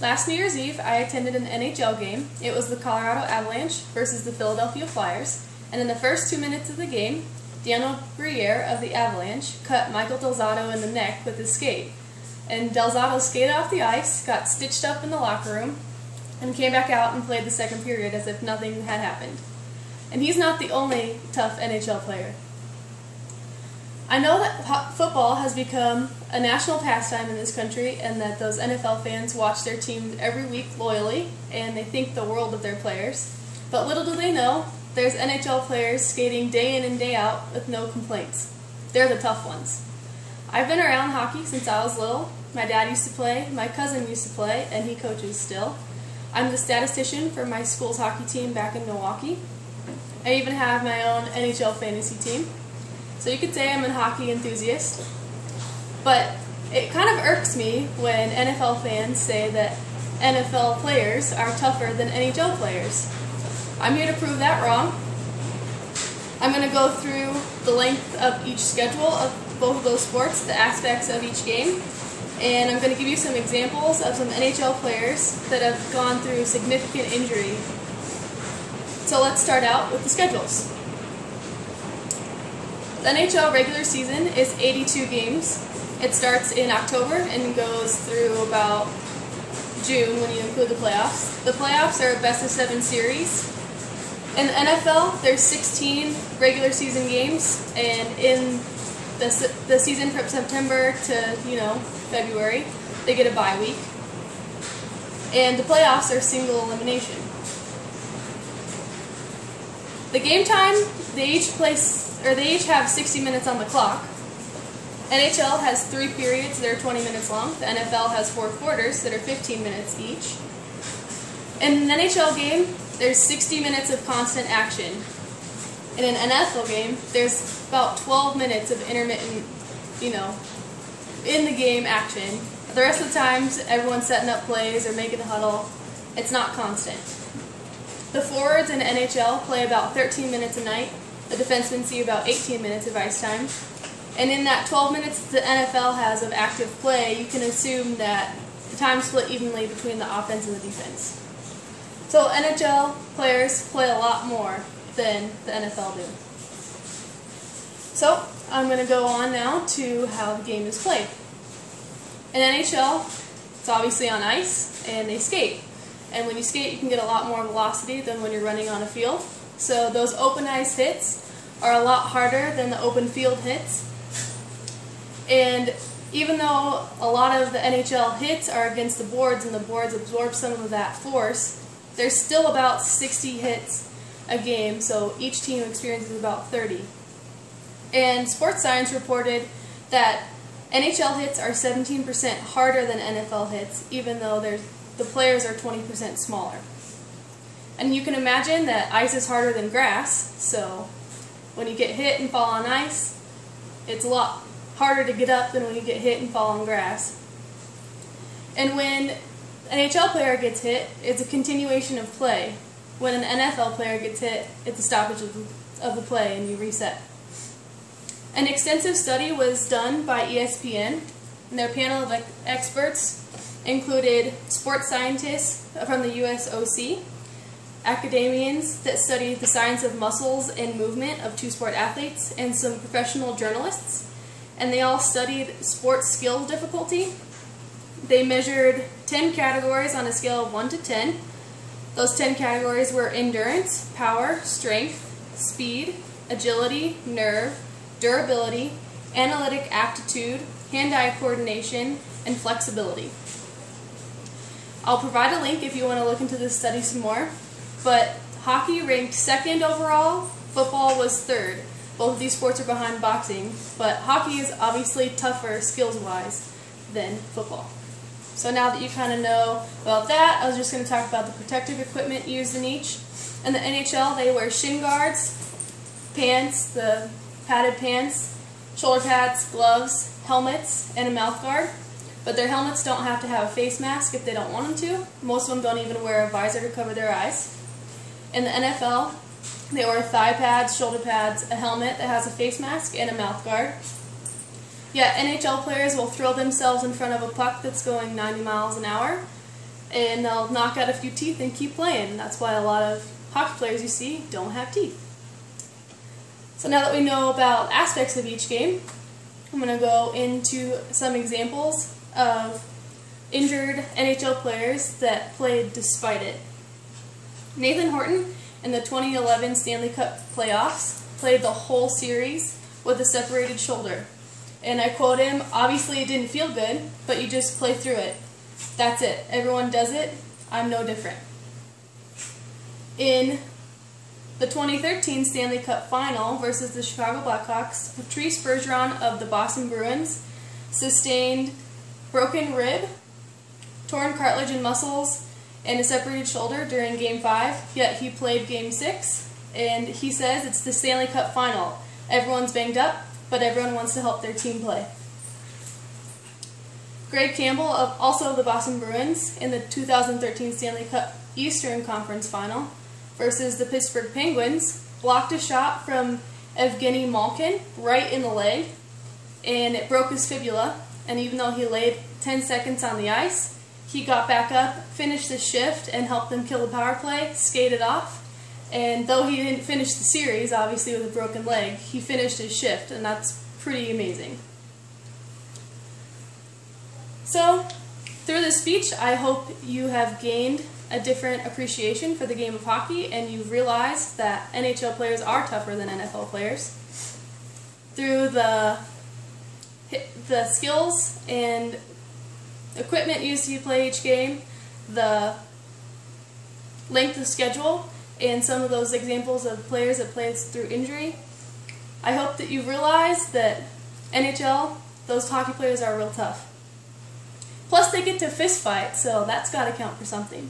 Last New Year's Eve, I attended an NHL game. It was the Colorado Avalanche versus the Philadelphia Flyers, and in the first 2 minutes of the game, Daniel Briere of the Avalanche cut Michael Del Zotto in the neck with his skate. And Del Zotto skated off the ice, got stitched up in the locker room, and came back out and played the second period as if nothing had happened. And he's not the only tough NHL player. I know that football has become a national pastime in this country and that those NFL fans watch their teams every week loyally and they think the world of their players. But little do they know, there's NHL players skating day in and day out with no complaints. They're the tough ones. I've been around hockey since I was little. My dad used to play, my cousin used to play, and he coaches still. I'm the statistician for my school's hockey team back in Milwaukee. I even have my own NHL fantasy team. So you could say I'm a hockey enthusiast, but it kind of irks me when NFL fans say that NFL players are tougher than NHL players. I'm here to prove that wrong. I'm going to go through the length of each schedule of both of those sports, the aspects of each game, and I'm going to give you some examples of some NHL players that have gone through significant injury. So let's start out with the schedules. The NHL regular season is 82 games. It starts in October and goes through about June when you include the playoffs. The playoffs are a best-of-7 series. In the NFL, there's 16 regular season games, and in the season from September to February, they get a bye week. And the playoffs are single elimination. The game time, they each have 60 minutes on the clock. NHL has 3 periods that are 20 minutes long. The NFL has 4 quarters that are 15 minutes each. In an NHL game, there's 60 minutes of constant action. In an NFL game, there's about 12 minutes of intermittent, in the game action. The rest of the times, everyone's setting up plays or making a huddle. It's not constant. The forwards in NHL play about 13 minutes a night. The defensemen see about 18 minutes of ice time. And in that 12 minutes the NFL has of active play, you can assume that the time split evenly between the offense and the defense. So NHL players play a lot more than the NFL do. So I'm going to go on now to how the game is played. In NHL, it's obviously on ice, and they skate. And when you skate, you can get a lot more velocity than when you're running on a field. So those open ice hits are a lot harder than the open field hits. And even though a lot of the NHL hits are against the boards and the boards absorb some of that force, there's still about 60 hits a game, so each team experiences about 30. And Sports Science reported that NHL hits are 17% harder than NFL hits, even though the players are 20% smaller. And you can imagine that ice is harder than grass, so when you get hit and fall on ice, it's a lot harder to get up than when you get hit and fall on grass. And when an NHL player gets hit, it's a continuation of play. When an NFL player gets hit, it's a stoppage of the play and you reset. An extensive study was done by ESPN, and their panel of experts included sports scientists from the USOC, academians that studied the science of muscles and movement of two-sport athletes, and some professional journalists. And they all studied sports skill difficulty. They measured 10 categories on a scale of 1 to 10. Those 10 categories were endurance, power, strength, speed, agility, nerve, durability, analytic aptitude, hand-eye coordination, and flexibility. I'll provide a link if you want to look into this study some more, but hockey ranked 2nd overall, football was 3rd. Both of these sports are behind boxing, but hockey is obviously tougher skills-wise than football. So now that you kind of know about that, I was just going to talk about the protective equipment used in each. In the NHL, they wear shin guards, pants, the padded pants, shoulder pads, gloves, helmets, and a mouth guard. But their helmets don't have to have a face mask if they don't want them to. Most of them don't even wear a visor to cover their eyes. In the NFL, they wear thigh pads, shoulder pads, a helmet that has a face mask, and a mouth guard. Yet NHL players will throw themselves in front of a puck that's going 90 miles an hour, and they'll knock out a few teeth and keep playing. That's why a lot of hockey players you see don't have teeth. So now that we know about aspects of each game, I'm going to go into some examples of injured NHL players that played despite it. Nathan Horton in the 2011 Stanley Cup playoffs played the whole series with a separated shoulder. And I quote him, "Obviously it didn't feel good, but you just play through it. That's it. Everyone does it. I'm no different." In the 2013 Stanley Cup Final versus the Chicago Blackhawks, Patrice Bergeron of the Boston Bruins sustained broken rib, torn cartilage and muscles, and a separated shoulder during Game 5, yet he played Game 6, and he says it's the Stanley Cup Final. Everyone's banged up, but everyone wants to help their team play. Greg Campbell, also of the Boston Bruins, in the 2013 Stanley Cup Eastern Conference Final versus the Pittsburgh Penguins, blocked a shot from Evgeny Malkin right in the leg, and it broke his fibula, and even though he laid 10 seconds on the ice, he got back up, finished the shift, and helped them kill the power play, skated off, and though he didn't finish the series, obviously with a broken leg, he finished his shift, and that's pretty amazing. So, through this speech, I hope you have gained a different appreciation for the game of hockey, and you've realized that NHL players are tougher than NFL players. Through the skills and equipment used to play each game, the length of schedule, and some of those examples of players that played through injury, I hope that you've realized that NHL, those hockey players are real tough. Plus they get to fist fight, so that's got to count for something.